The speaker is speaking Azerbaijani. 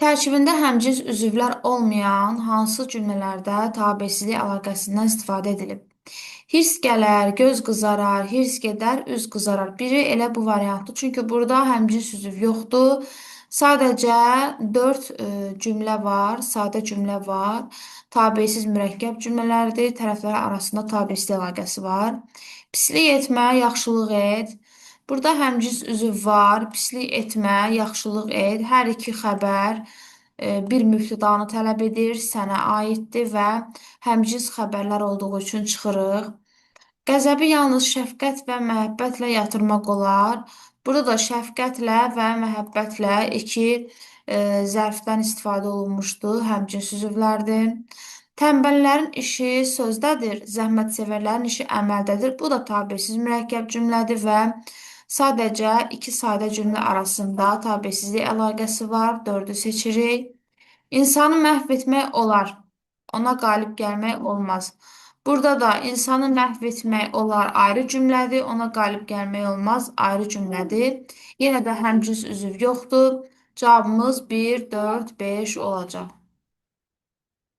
Tərkibində həmcins üzvlər olmayan hansı cümlələrdə tabesizlik əlaqəsindən istifadə edilib? Hirs gələr, göz qızarar, hirs gedər, üz qızarar. Biri elə bu variantdır. Çünki burada həmcins üzv yoxdur. Sadəcə 4 cümlə var, sadə cümlə var. Tabesiz mürəkkəb cümlələrdir. Tərəflər arasında tabesizlik əlaqəsi var. Pislik etmə, yaxşılıq et. Burada həmcins üzv var. Pislik etmə, yaxşılıq et. Hər iki xəbər bir mübtədanı tələb edir, sənə aiddir və həmcins xəbərlər olduğu üçün çıxırıq. Qəzəbi yalnız şəfqət və məhəbbətlə yatırmaq olar. Burada da şəfqətlə və məhəbbətlə iki zərfdən istifadə olunmuşdu, həmcins üzvlərdir. Tənbəllərin işi sözdədir, zəhmətsevərlərin işi əməldədir. Bu da tabesiz mürəkkəb cümlədir və sadəcə iki sadə cümlə arasında tabesizlik əlaqəsi var. Dördü seçirik. İnsanı məhv etmək olar. Ona qalib gəlmək olmaz. Burada da insanı məhv etmək olar ayrı cümlədir. Ona qalib gəlmək olmaz ayrı cümlədir. Yenə də həmcins üzv yoxdur. Cavabımız 1, 4, 5 olacaq.